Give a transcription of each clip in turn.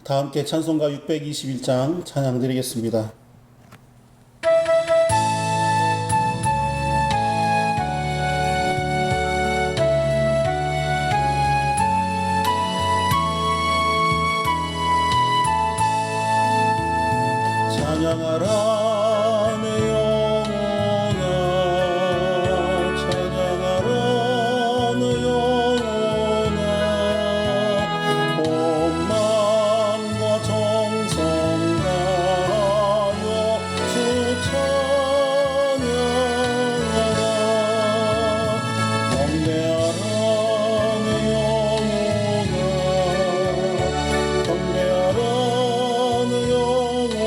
다 함께 찬송가 621장 찬양 드리겠습니다. 찬양하라 내 영혼아, 찬양하라 내 영혼아, 온 마음과 정성 다하여 주 찬양하라. 경배하라 내 영혼아, 경배하라 내 영혼아,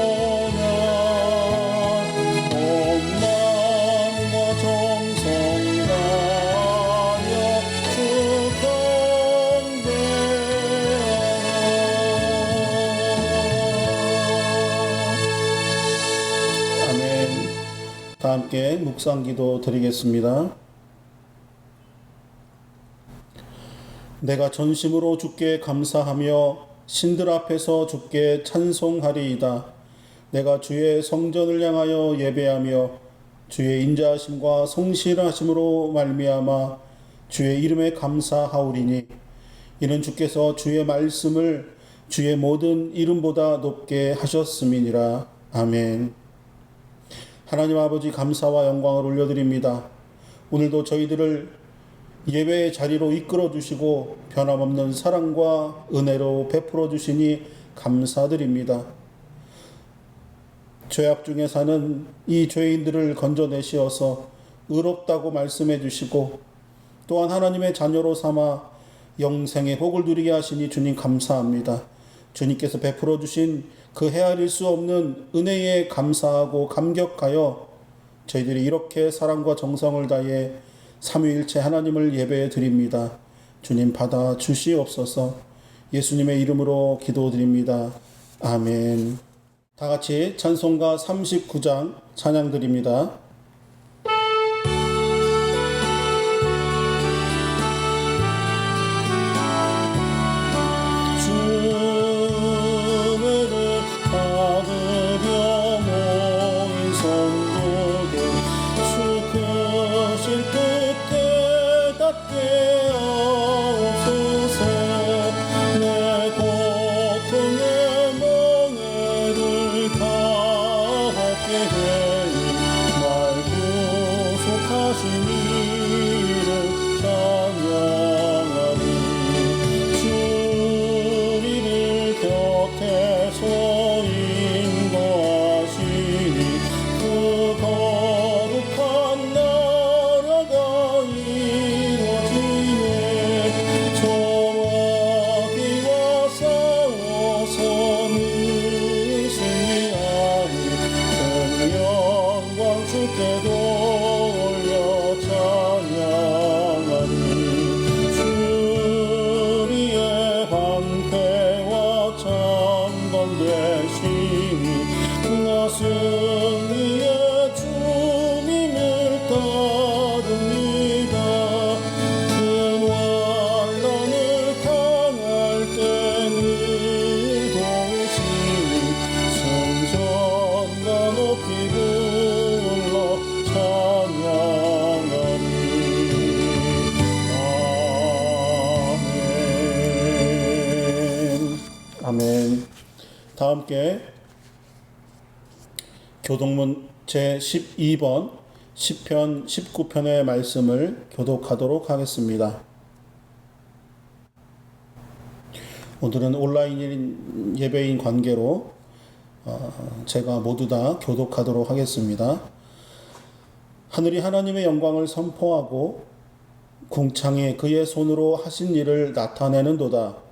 다 함께 묵상기도 드리겠습니다. 내가 전심으로 주께 감사하며 신들 앞에서 주께 찬송하리이다. 내가 주의 성전을 향하여 예배하며 주의 인자하심과 성실하심으로 말미암아 주의 이름에 감사하오리니, 이는 주께서 주의 말씀을 주의 모든 이름보다 높게 하셨음이니라. 아멘. 하나님 아버지, 감사와 영광을 올려드립니다. 오늘도 저희들을 예배의 자리로 이끌어 주시고 변함없는 사랑과 은혜로 베풀어 주시니 감사드립니다. 죄악 중에 사는 이 죄인들을 건져내시어서 의롭다고 말씀해 주시고, 또한 하나님의 자녀로 삼아 영생의 복을 누리게 하시니 주님 감사합니다. 주님께서 베풀어 주신 그 헤아릴 수 없는 은혜에 감사하고 감격하여 저희들이 이렇게 사랑과 정성을 다해 삼위일체 하나님을 예배해 드립니다. 주님 받아 주시옵소서. 예수님의 이름으로 기도드립니다. 아멘. 다 같이 찬송가 39장 찬양 드립니다. 아멘. 다 함께 교독문 제12번 시편 19편의 말씀을 교독하도록 하겠습니다. 오늘은 온라인 예배인 관계로 제가 모두 다 교독하도록 하겠습니다. 하늘이 하나님의 영광을 선포하고 궁창이 그의 손으로 하신 일을 나타내는도다.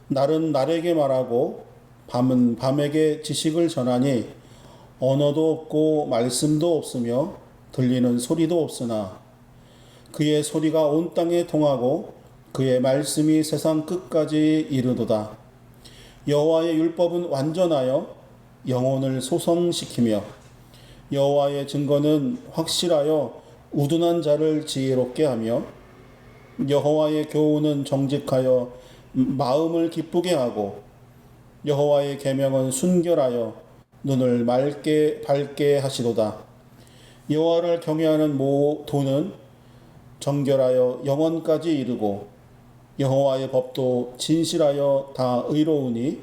날은 날에게 말하고 밤은 밤에게 지식을 전하니, 언어도 없고 말씀도 없으며 들리는 소리도 없으나 그의 소리가 온 땅에 통하고 그의 말씀이 세상 끝까지 이르도다. 여호와의 율법은 완전하여 영혼을 소성시키며 여호와의 증거는 확실하여 우둔한 자를 지혜롭게 하며 여호와의 교훈은 정직하여 마음을 기쁘게 하고 여호와의 계명은 순결하여 눈을 밝게 하시도다. 여호와를 경외하는 도는 정결하여 영원까지 이르고 여호와의 법도 진실하여 다 의로우니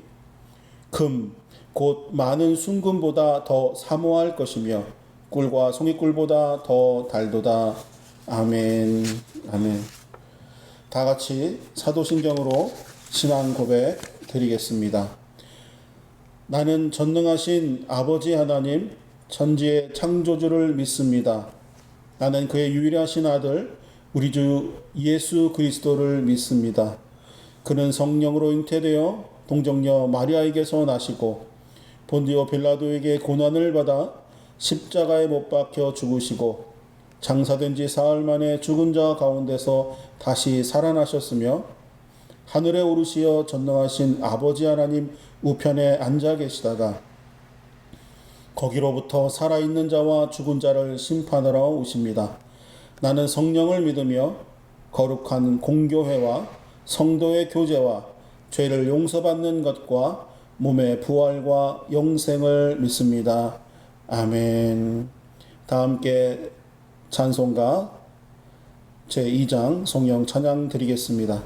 금 곧 많은 순금보다 더 사모할 것이며 꿀과 송이꿀보다 더 달도다. 아멘. 아멘. 다 같이 사도신경으로 신앙 고백 드리겠습니다. 나는 전능하신 아버지 하나님 천지의 창조주를 믿습니다. 나는 그의 유일하신 아들 우리 주 예수 그리스도를 믿습니다. 그는 성령으로 잉태되어 동정녀 마리아에게서 나시고 본디오 빌라도에게 고난을 받아 십자가에 못 박혀 죽으시고 장사된 지 사흘 만에 죽은 자 가운데서 다시 살아나셨으며 하늘에 오르시어 전능하신 아버지 하나님 우편에 앉아 계시다가 거기로부터 살아있는 자와 죽은 자를 심판하러 오십니다. 나는 성령을 믿으며 거룩한 공교회와 성도의 교제와 죄를 용서받는 것과 몸의 부활과 영생을 믿습니다. 아멘. 다 함께 찬송가 제2장 성령 찬양 드리겠습니다.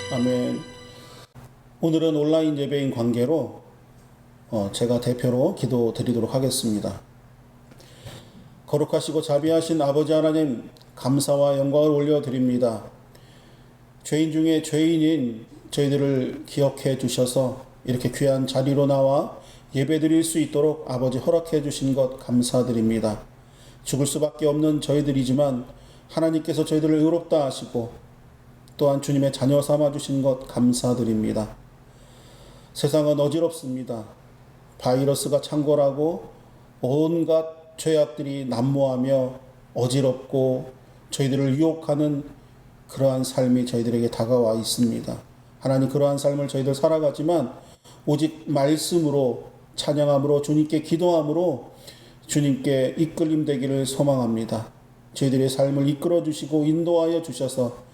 아멘. 오늘은 온라인 예배인 관계로 제가 대표로 기도 드리도록 하겠습니다. 거룩하시고 자비하신 아버지 하나님 감사와 영광을 올려드립니다. 죄인 중에 죄인인 저희들을 기억해 주셔서 이렇게 귀한 자리로 나와 예배 드릴 수 있도록 아버지 허락해 주신 것 감사드립니다. 죽을 수밖에 없는 저희들이지만 하나님께서 저희들을 의롭다 하시고 또한 주님의 자녀 삼아 주신 것 감사드립니다. 세상은 어지럽습니다. 바이러스가 창궐하고 온갖 죄악들이 난무하며 어지럽고 저희들을 유혹하는 그러한 삶이 저희들에게 다가와 있습니다. 하나님, 그러한 삶을 저희들 살아가지만 오직 말씀으로 찬양함으로 주님께 기도함으로 주님께 이끌림 되기를 소망합니다. 저희들의 삶을 이끌어 주시고 인도하여 주셔서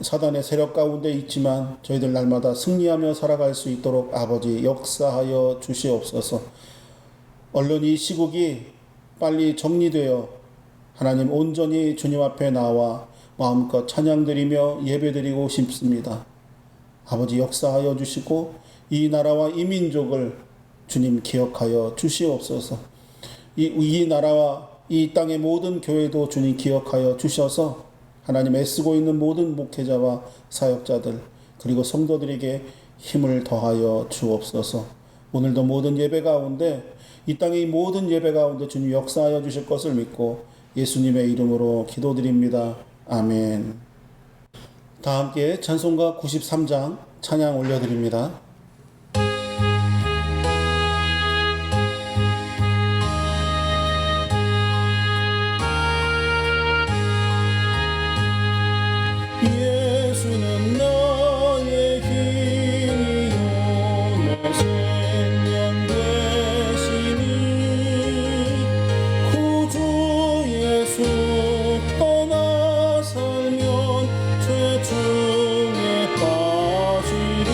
사단의 세력 가운데 있지만 저희들 날마다 승리하며 살아갈 수 있도록 아버지 역사하여 주시옵소서. 얼른 이 시국이 빨리 정리되어 하나님 온전히 주님 앞에 나와 마음껏 찬양드리며 예배드리고 싶습니다. 아버지 역사하여 주시고 이 나라와 이 민족을 주님 기억하여 주시옵소서. 이 나라와 이 땅의 모든 교회도 주님 기억하여 주셔서 하나님 애쓰고 있는 모든 목회자와 사역자들 그리고 성도들에게 힘을 더하여 주옵소서. 오늘도 모든 예배 가운데 이 땅의 모든 예배 가운데 주님 역사하여 주실 것을 믿고 예수님의 이름으로 기도드립니다. 아멘. 다 함께 찬송가 93장 찬양 올려드립니다. 예수는 나의 힘이요 내 생명 되시니 구주 예수 떠나 살면 죄 중에 빠지리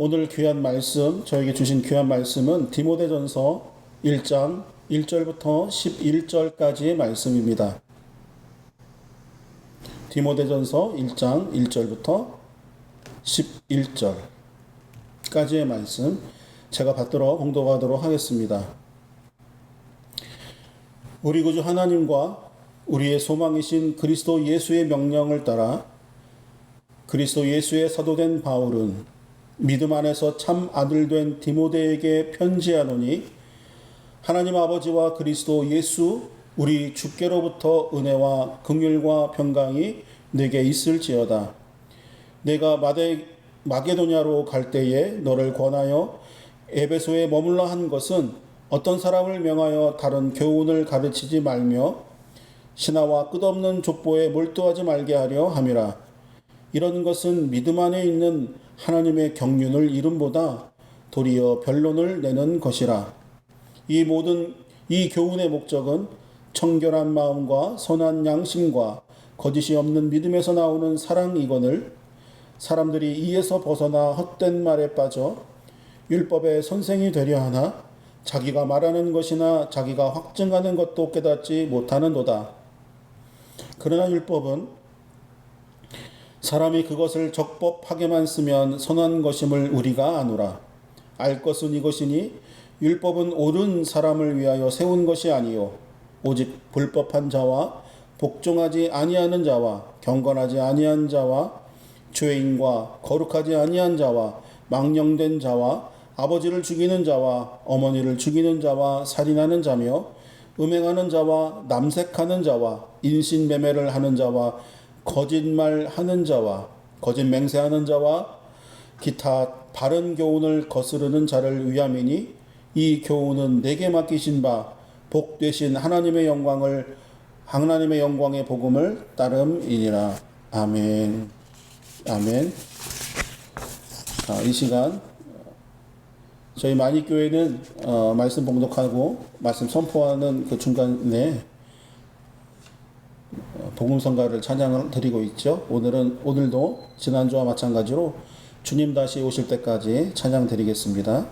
오늘 귀한 말씀, 저에게 주신 귀한 말씀은 디모데전서 1장 1절부터 11절까지의 말씀입니다. 디모데전서 1장 1절부터 11절까지의 말씀 제가 받들어 봉독하도록 하겠습니다. 우리 구주 하나님과 우리의 소망이신 그리스도 예수의 명령을 따라 그리스도 예수의 사도된 바울은 믿음 안에서 참 아들 된 디모데에게 편지하노니 하나님 아버지와 그리스도 예수 우리 주께로부터 은혜와 긍휼과 평강이 내게 있을지어다. 내가 마게도냐로 갈 때에 너를 권하여 에베소에 머물러 한 것은 어떤 사람을 명하여 다른 교훈을 가르치지 말며 신하와 끝없는 족보에 몰두하지 말게 하려 함이라. 이런 것은 믿음 안에 있는 하나님의 경륜을 이름보다 도리어 변론을 내는 것이라. 이 교훈의 목적은 청결한 마음과 선한 양심과 거짓이 없는 믿음에서 나오는 사랑이거늘 사람들이 이에서 벗어나 헛된 말에 빠져 율법의 선생이 되려 하나 자기가 말하는 것이나 자기가 확증하는 것도 깨닫지 못하는도다. 그러나 율법은 사람이 그것을 적법하게만 쓰면 선한 것임을 우리가 아노라. 알 것은 이것이니 율법은 옳은 사람을 위하여 세운 것이 아니요 오직 불법한 자와 복종하지 아니하는 자와 경건하지 아니한 자와 죄인과 거룩하지 아니한 자와 망령된 자와 아버지를 죽이는 자와 어머니를 죽이는 자와 살인하는 자며 음행하는 자와 남색하는 자와 인신매매를 하는 자와 거짓말하는 자와 거짓 맹세하는 자와 기타 바른 교훈을 거스르는 자를 위함이니 이 교훈은 내게 맡기신 바 복되신 하나님의 영광의 복음을 따름이니라. 아멘. 아멘. 이 시간 저희 마니교회는 말씀 봉독하고 말씀 선포하는 그 중간에 복음성가를 찬양을 드리고 있죠. 오늘도 지난주와 마찬가지로 주님 다시 오실 때까지 찬양 드리겠습니다.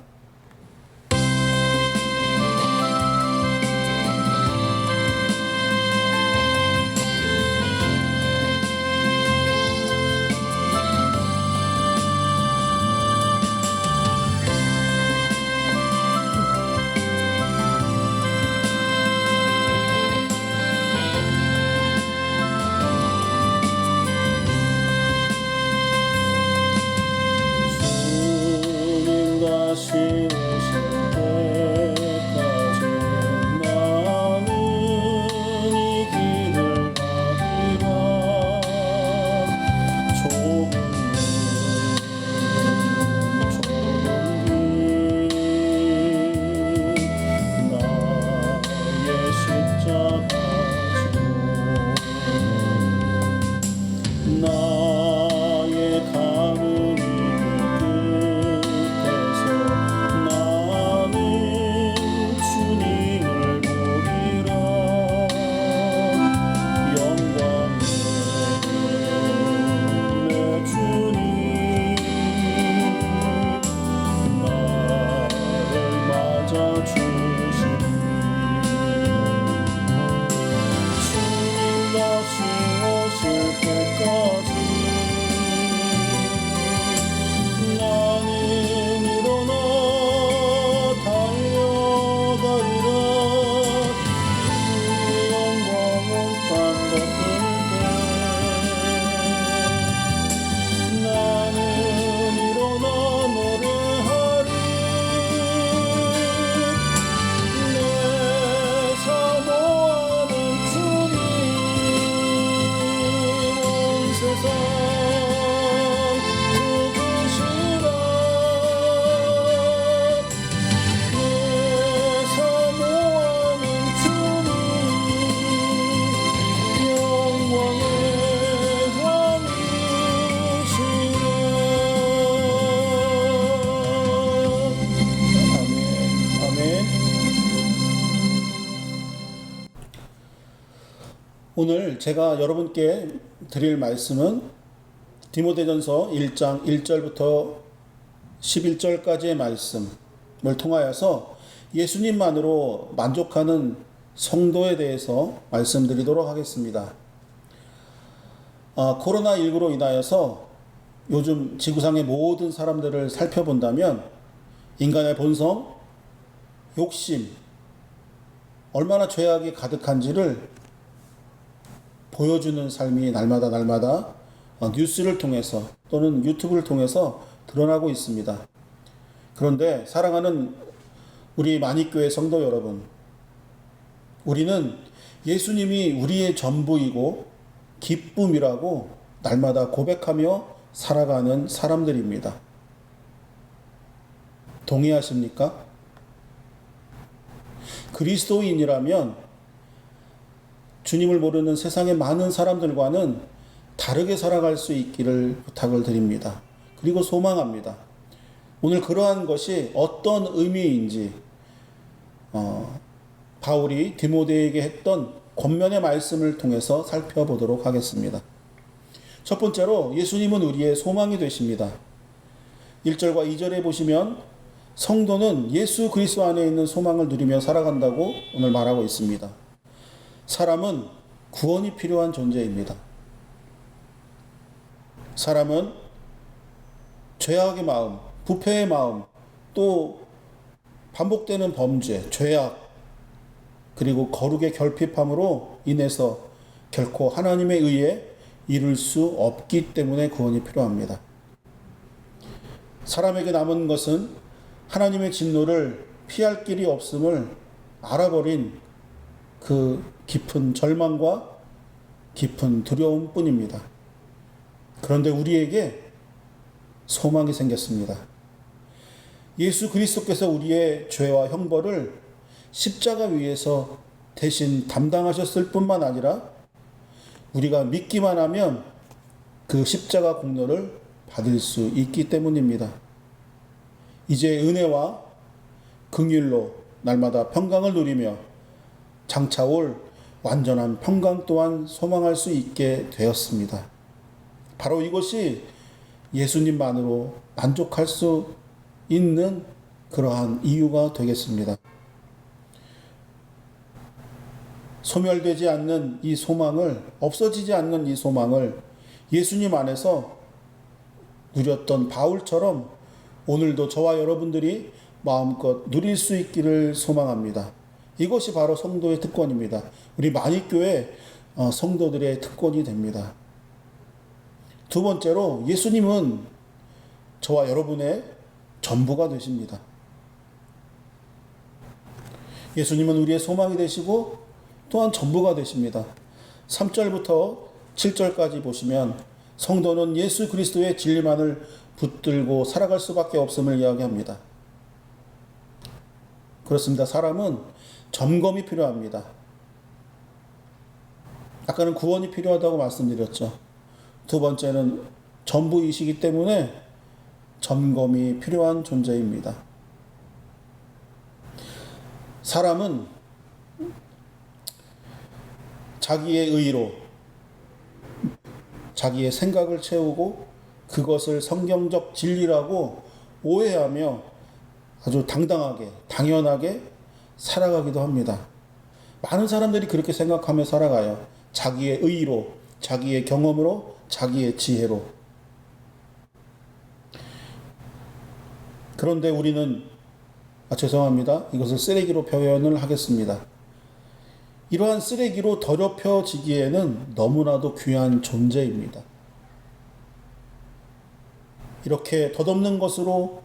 오늘 제가 여러분께 드릴 말씀은 디모데전서 1장 1절부터 11절까지의 말씀을 통하여서 예수님만으로 만족하는 성도에 대해서 말씀드리도록 하겠습니다. 코로나19로 인하여서 요즘 지구상의 모든 사람들을 살펴본다면 인간의 본성, 욕심, 얼마나 죄악이 가득한지를 보여주는 삶이 날마다 뉴스를 통해서 또는 유튜브를 통해서 드러나고 있습니다. 그런데 사랑하는 우리 만익교회 성도 여러분, 우리는 예수님이 우리의 전부이고 기쁨이라고 날마다 고백하며 살아가는 사람들입니다. 동의하십니까? 그리스도인이라면 주님을 모르는 세상의 많은 사람들과는 다르게 살아갈 수 있기를 부탁을 드립니다. 그리고 소망합니다. 오늘 그러한 것이 어떤 의미인지 바울이 디모데에게 했던 권면의 말씀을 통해서 살펴보도록 하겠습니다. 첫 번째로 예수님은 우리의 소망이 되십니다. 1절과 2절에 보시면 성도는 예수 그리스도 안에 있는 소망을 누리며 살아간다고 오늘 말하고 있습니다. 사람은 구원이 필요한 존재입니다. 사람은 죄악의 마음, 부패의 마음, 또 반복되는 범죄, 죄악, 그리고 거룩의 결핍함으로 인해서 결코 하나님에 의해 이룰 수 없기 때문에 구원이 필요합니다. 사람에게 남은 것은 하나님의 진노를 피할 길이 없음을 알아버린 그 깊은 절망과 깊은 두려움 뿐입니다. 그런데 우리에게 소망이 생겼습니다. 예수 그리스도께서 우리의 죄와 형벌을 십자가 위에서 대신 담당하셨을 뿐만 아니라 우리가 믿기만 하면 그 십자가 공로를 받을 수 있기 때문입니다. 이제 은혜와 긍휼로 날마다 평강을 누리며 장차 올 완전한 평강 또한 소망할 수 있게 되었습니다. 바로 이것이 예수님만으로 만족할 수 있는 그러한 이유가 되겠습니다. 소멸되지 않는 이 소망을, 없어지지 않는 이 소망을 예수님 안에서 누렸던 바울처럼 오늘도 저와 여러분들이 마음껏 누릴 수 있기를 소망합니다. 이것이 바로 성도의 특권입니다. 우리 만익교회 성도들의 특권이 됩니다. 두 번째로 예수님은 저와 여러분의 전부가 되십니다. 예수님은 우리의 소망이 되시고 또한 전부가 되십니다. 3절부터 7절까지 보시면 성도는 예수 그리스도의 진리만을 붙들고 살아갈 수밖에 없음을 이야기합니다. 그렇습니다. 사람은 점검이 필요합니다. 아까는 구원이 필요하다고 말씀드렸죠. 두 번째는 전부이시기 때문에 점검이 필요한 존재입니다. 사람은 자기의 의로 자기의 생각을 채우고 그것을 성경적 진리라고 오해하며 아주 당당하게, 당연하게 살아가기도 합니다. 많은 사람들이 그렇게 생각하며 살아가요. 자기의 의로, 자기의 경험으로, 자기의 지혜로. 그런데 우리는 죄송합니다. 이것을 쓰레기로 표현을 하겠습니다. 이러한 쓰레기로 더럽혀지기에는 너무나도 귀한 존재입니다. 이렇게 덧없는 것으로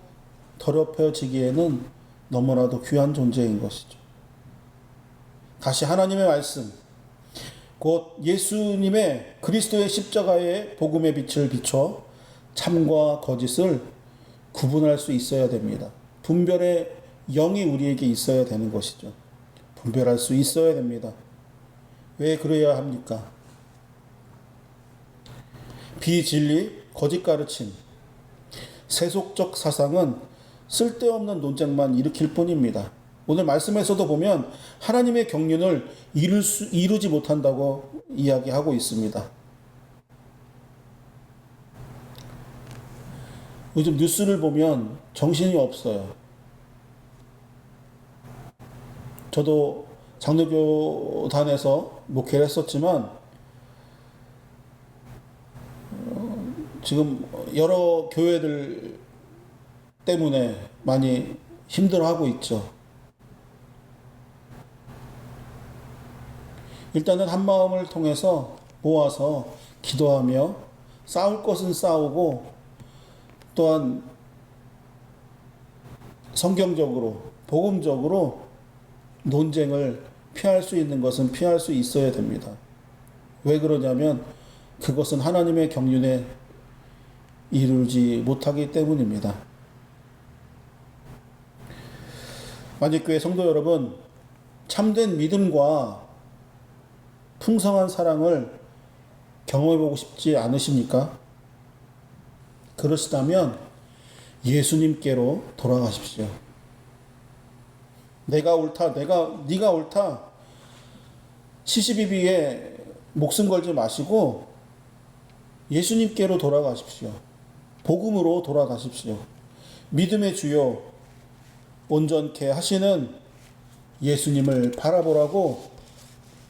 더럽혀지기에는 너무나도 귀한 존재인 것이죠. 다시 하나님의 말씀, 곧 예수님의 그리스도의 십자가의 복음의 빛을 비춰 참과 거짓을 구분할 수 있어야 됩니다. 분별의 영이 우리에게 있어야 되는 것이죠. 분별할 수 있어야 됩니다. 왜 그래야 합니까? 비진리, 거짓 가르침, 세속적 사상은 쓸데없는 논쟁만 일으킬 뿐입니다. 오늘 말씀에서도 보면 하나님의 경륜을 이루지 못한다고 이야기하고 있습니다. 요즘 뉴스를 보면 정신이 없어요. 저도 장로교단에서 목회를 했었지만 지금 여러 교회들 때문에 많이 힘들어하고 있죠. 일단은 한 마음을 통해서 모아서 기도하며 싸울 것은 싸우고 또한 성경적으로 복음적으로 논쟁을 피할 수 있는 것은 피할 수 있어야 됩니다. 왜 그러냐면 그것은 하나님의 경륜에 이르지 못하기 때문입니다. 만집교회 성도 여러분, 참된 믿음과 풍성한 사랑을 경험해보고 싶지 않으십니까? 그러시다면 예수님께로 돌아가십시오. 내가 옳다, 네가 옳다. 시시비비에 목숨 걸지 마시고 예수님께로 돌아가십시오. 복음으로 돌아가십시오. 믿음의 주요 온전케 하시는 예수님을 바라보라고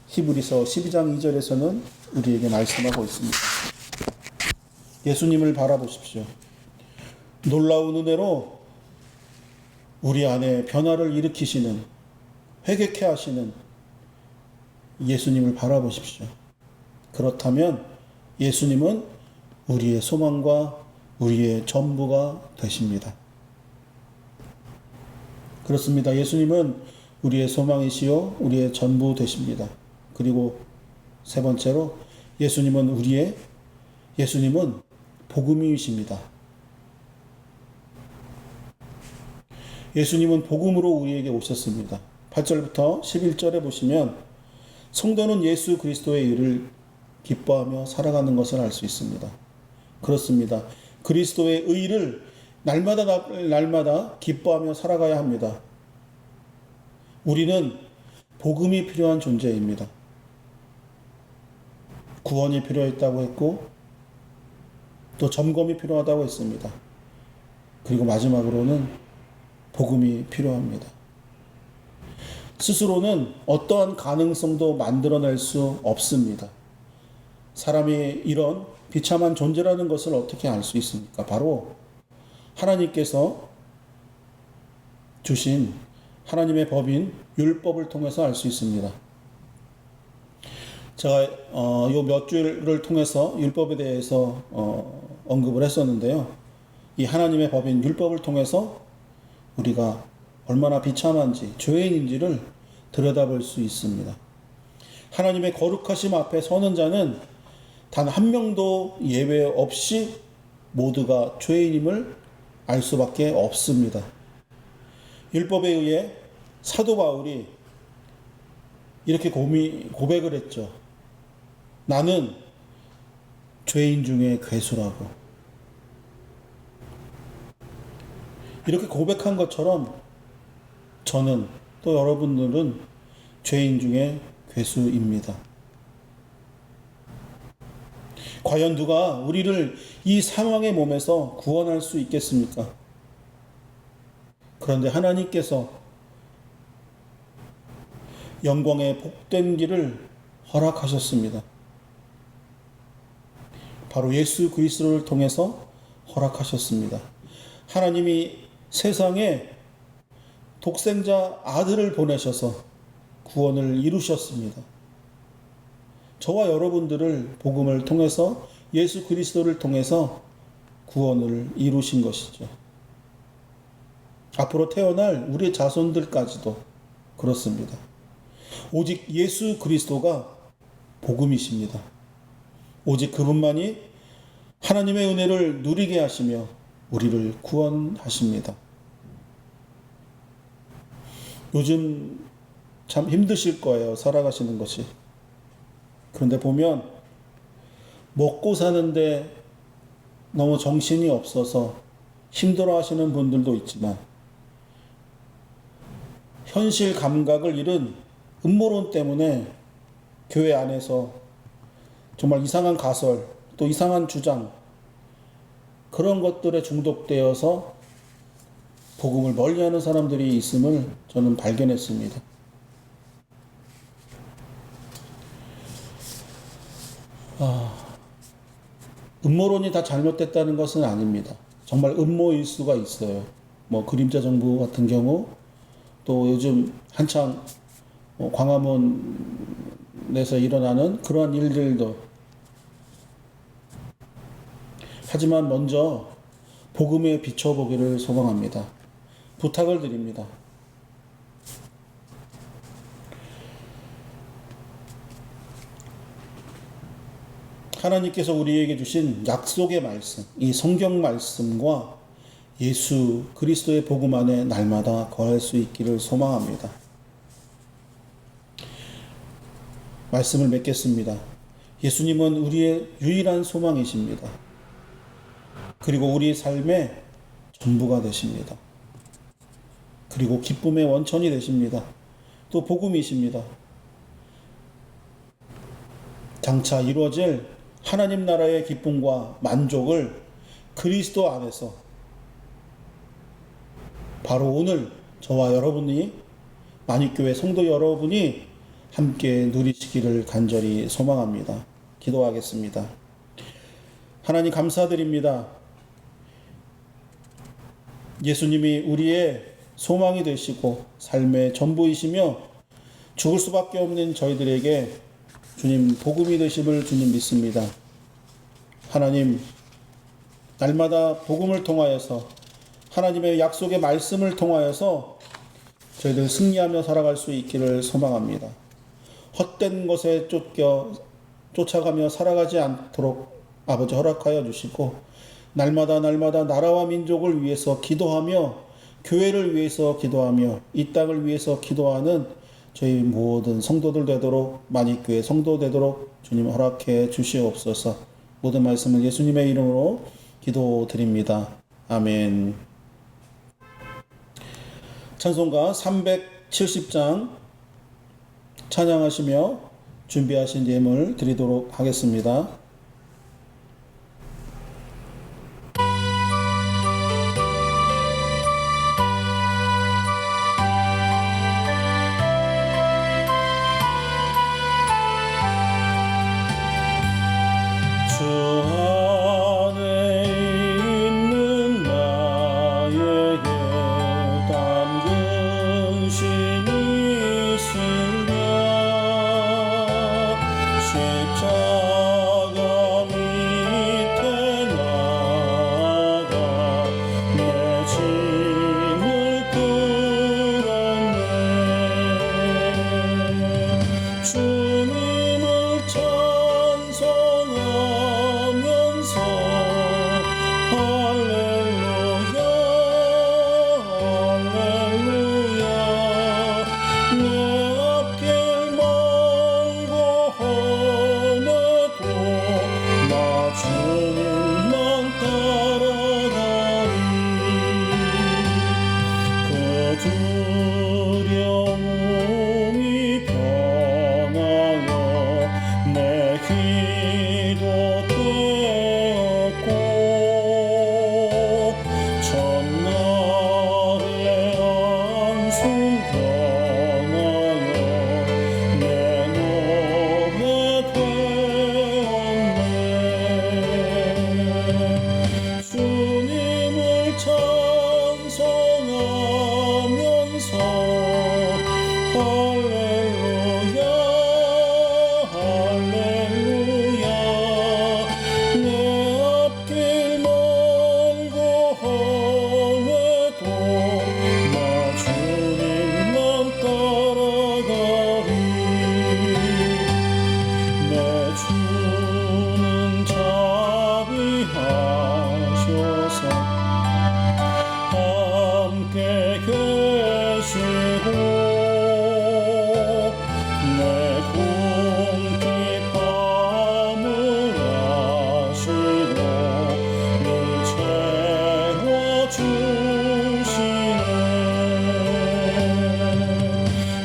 히브리서 12장 2절에서는 우리에게 말씀하고 있습니다. 예수님을 바라보십시오. 놀라운 은혜로 우리 안에 변화를 일으키시는, 회개케 하시는 예수님을 바라보십시오. 그렇다면 예수님은 우리의 소망과 우리의 전부가 되십니다. 그렇습니다. 예수님은 우리의 소망이시요 우리의 전부 되십니다. 그리고 세 번째로 예수님은 복음이십니다. 예수님은 복음으로 우리에게 오셨습니다. 8절부터 11절에 보시면 성도는 예수 그리스도의 일을 기뻐하며 살아가는 것을 알 수 있습니다. 그렇습니다. 그리스도의 의를 날마다 기뻐하며 살아가야 합니다. 우리는 복음이 필요한 존재입니다. 구원이 필요했다고 했고 또 점검이 필요하다고 했습니다. 그리고 마지막으로는 복음이 필요합니다. 스스로는 어떠한 가능성도 만들어낼 수 없습니다. 사람이 이런 비참한 존재라는 것을 어떻게 알 수 있습니까? 바로 하나님께서 주신 하나님의 법인 율법을 통해서 알 수 있습니다. 제가 요 몇 주를 통해서 율법에 대해서 언급을 했었는데요. 이 하나님의 법인 율법을 통해서 우리가 얼마나 비참한지 죄인인지를 들여다볼 수 있습니다. 하나님의 거룩하심 앞에 서는 자는 단 한 명도 예외 없이 모두가 죄인임을 알 수밖에 없습니다. 율법에 의해 사도 바울이 이렇게 고백을 했죠. 나는 죄인 중에 괴수라고. 이렇게 고백한 것처럼 저는 또 여러분들은 죄인 중에 괴수입니다. 과연 누가 우리를 이 상황의 몸에서 구원할 수 있겠습니까? 그런데 하나님께서 영광의 복된 길을 허락하셨습니다. 바로 예수 그리스도를 통해서 허락하셨습니다. 하나님이 세상에 독생자 아들을 보내셔서 구원을 이루셨습니다. 저와 여러분들을 복음을 통해서 예수 그리스도를 통해서 구원을 이루신 것이죠. 앞으로 태어날 우리 자손들까지도 그렇습니다. 오직 예수 그리스도가 복음이십니다. 오직 그분만이 하나님의 은혜를 누리게 하시며 우리를 구원하십니다. 요즘 참 힘드실 거예요. 살아가시는 것이. 그런데 보면 먹고 사는데 너무 정신이 없어서 힘들어 하시는 분들도 있지만 현실 감각을 잃은 음모론 때문에 교회 안에서 정말 이상한 가설 또 이상한 주장 그런 것들에 중독되어서 복음을 멀리하는 사람들이 있음을 저는 발견했습니다. 음모론이 다 잘못됐다는 것은 아닙니다. 정말 음모일 수가 있어요. 뭐 그림자 정부 같은 경우, 또 요즘 한창 광화문에서 일어나는 그러한 일들도. 하지만 먼저 복음에 비춰보기를 소망합니다. 부탁을 드립니다. 하나님께서 우리에게 주신 약속의 말씀, 이 성경 말씀과 예수 그리스도의 복음 안에 날마다 거할 수 있기를 소망합니다. 말씀을 맺겠습니다. 예수님은 우리의 유일한 소망이십니다. 그리고 우리 삶의 전부가 되십니다. 그리고 기쁨의 원천이 되십니다. 또 복음이십니다. 장차 이루어질 하나님 나라의 기쁨과 만족을 그리스도 안에서 바로 오늘 저와 여러분이, 만익교회 성도 여러분이 함께 누리시기를 간절히 소망합니다. 기도하겠습니다. 하나님 감사드립니다. 예수님이 우리의 소망이 되시고 삶의 전부이시며 죽을 수밖에 없는 저희들에게 주님 복음이 되심을 주님 믿습니다. 하나님, 날마다 복음을 통하여서 하나님의 약속의 말씀을 통하여서 저희들 승리하며 살아갈 수 있기를 소망합니다. 헛된 것에 쫓아가며 살아가지 않도록 아버지 허락하여 주시고, 날마다 나라와 민족을 위해서 기도하며 교회를 위해서 기도하며 이 땅을 위해서 기도하는 저희 모든 성도들 되도록, 만익교회 성도 되도록 주님 허락해 주시옵소서. 모든 말씀은 예수님의 이름으로 기도드립니다. 아멘. 찬송가 370장 찬양하시며 준비하신 예물 드리도록 하겠습니다.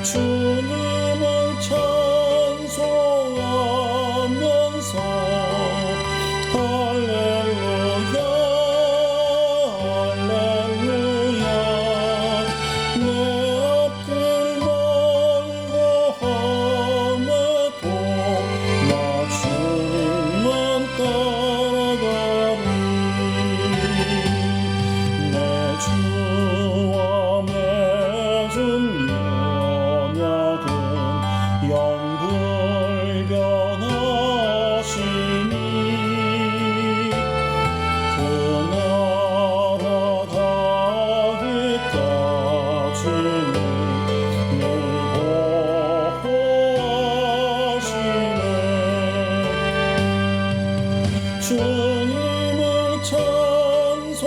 주님을 찬송하면 주님을 찬송하면서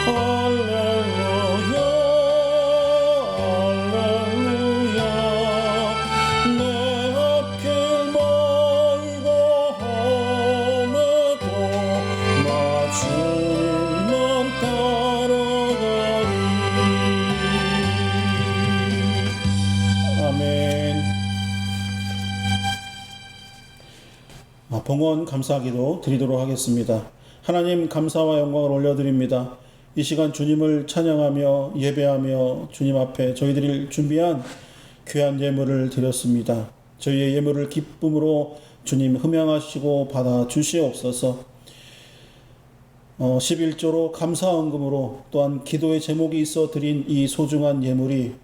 할렐루야 할렐루야 내 앞길 멀고 험해도 나 주님만 따라가리. 아멘. 봉헌 감사기도 드리도록 하겠습니다. 하나님 감사와 영광을 올려드립니다. 이 시간 주님을 찬양하며 예배하며 주님 앞에 저희들이 준비한 귀한 예물을 드렸습니다. 저희의 예물을 기쁨으로 주님 흠양하시고 받아 주시옵소서. 11조로 감사헌금으로 또한 기도의 제목이 있어 드린 이 소중한 예물이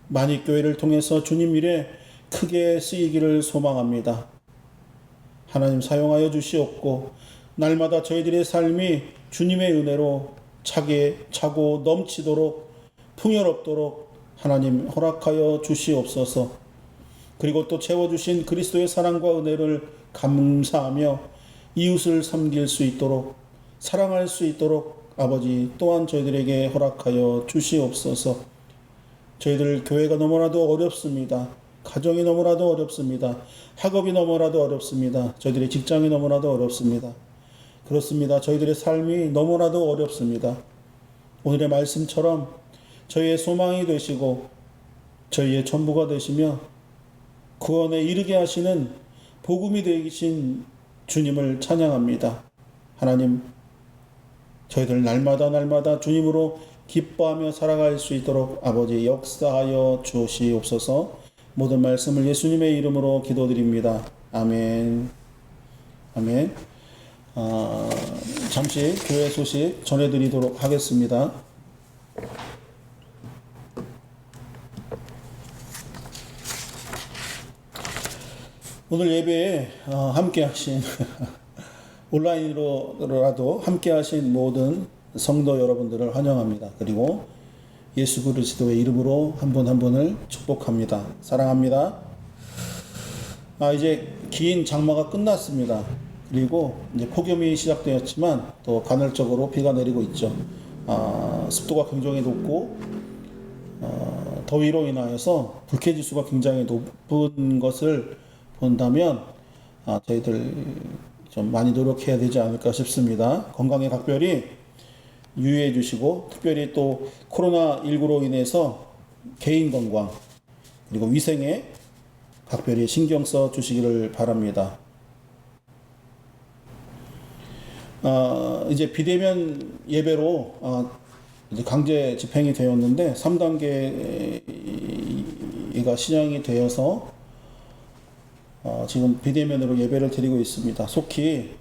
만익교회를 통해서 주님 일에 크게 쓰이기를 소망합니다. 하나님 사용하여 주시옵고 날마다 저희들의 삶이 주님의 은혜로 차고 넘치도록 풍요롭도록 하나님 허락하여 주시옵소서. 그리고 또 채워주신 그리스도의 사랑과 은혜를 감사하며 이웃을 섬길 수 있도록 사랑할 수 있도록 아버지 또한 저희들에게 허락하여 주시옵소서. 저희들 교회가 너무나도 어렵습니다. 가정이 너무나도 어렵습니다. 학업이 너무나도 어렵습니다. 저희들의 직장이 너무나도 어렵습니다. 그렇습니다. 저희들의 삶이 너무나도 어렵습니다. 오늘의 말씀처럼 저희의 소망이 되시고 저희의 전부가 되시며 구원에 이르게 하시는 복음이 되신 주님을 찬양합니다. 하나님, 저희들 날마다 주님으로 기뻐하며 살아갈 수 있도록 아버지 역사하여 주시옵소서. 모든 말씀을 예수님의 이름으로 기도드립니다. 아멘. 아멘. 잠시 교회 소식 전해드리도록 하겠습니다. 오늘 예배에 함께 하신 온라인으로라도 함께 하신 모든 성도 여러분들을 환영합니다. 그리고 예수 그리스도의 이름으로 한 분 한 분을 축복합니다. 사랑합니다. 이제 긴 장마가 끝났습니다. 그리고 이제 폭염이 시작되었지만 또 간헐적으로 비가 내리고 있죠. 습도가 굉장히 높고 더위로 인하여서 불쾌지수가 굉장히 높은 것을 본다면 저희들 좀 많이 노력해야 되지 않을까 싶습니다. 건강에 각별히 유의해 주시고 특별히 또 코로나19로 인해서 개인 건강 그리고 위생에 각별히 신경 써 주시기를 바랍니다. 이제 비대면 예배로 이제 강제 집행이 되었는데 3단계가 시행이 되어서 지금 비대면으로 예배를 드리고 있습니다. 속히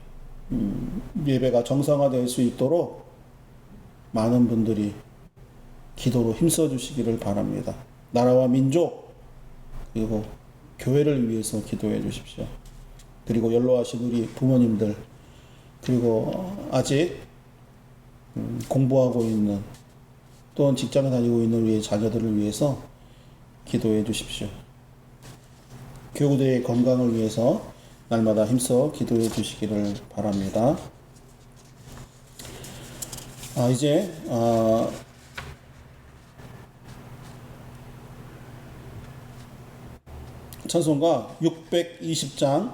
예배가 정상화될 수 있도록 많은 분들이 기도로 힘써 주시기를 바랍니다. 나라와 민족 그리고 교회를 위해서 기도해 주십시오. 그리고 연로하신 우리 부모님들 그리고 아직 공부하고 있는 또는 직장에 다니고 있는 우리 자녀들을 위해서 기도해 주십시오. 교우들의 건강을 위해서 날마다 힘써 기도해 주시기를 바랍니다. 이제 찬송가 620장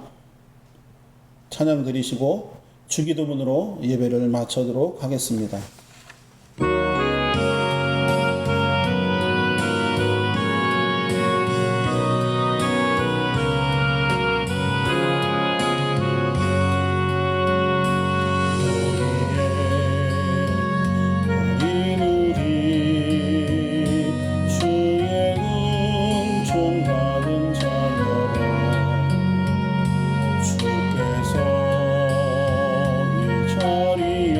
찬양 드리시고 주기도문으로 예배를 마치도록 하겠습니다. 주께서 이 자리에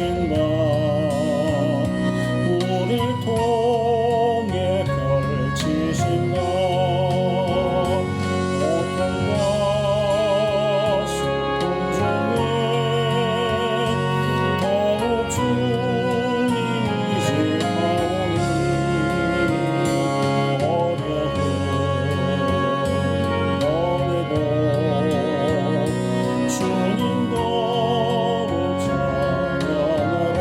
주신다. 우릴 통해 펼치신다. 고통과 슬픔 중에 더욱 주님이 지하오니 어려움 너네도 주님 더욱 찬양하라.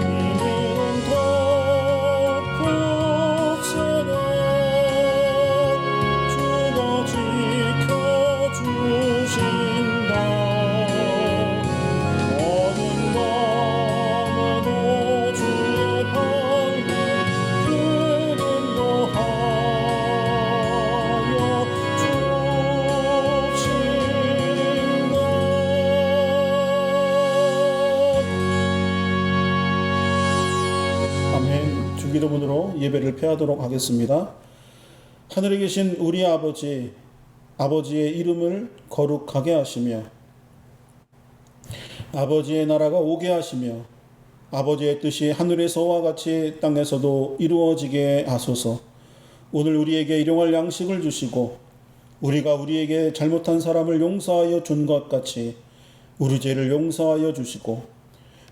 이민은 덮었으나 주가 지켜주신다. 모든 밤에도 주의 방문 그는 거하여 주신다. 아멘. 주기도문으로 예배를 폐하도록 하겠습니다. 하늘에 계신 우리 아버지, 아버지의 이름을 거룩하게 하시며 아버지의 나라가 오게 하시며 아버지의 뜻이 하늘에서와 같이 땅에서도 이루어지게 하소서. 오늘 우리에게 일용할 양식을 주시고 우리가 우리에게 잘못한 사람을 용서하여 준 것 같이 우리 죄를 용서하여 주시고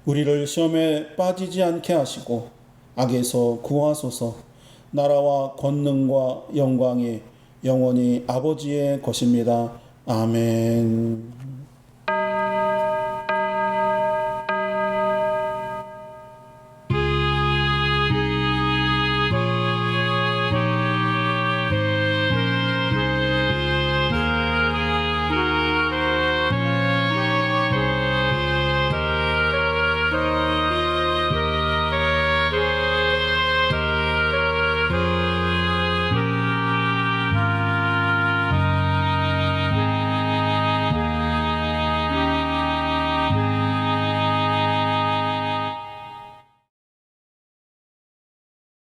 우리를 시험에 빠지지 않게 하시고 악에서 구하소서. 나라와 권능과 영광이 영원히 아버지의 것입니다. 아멘.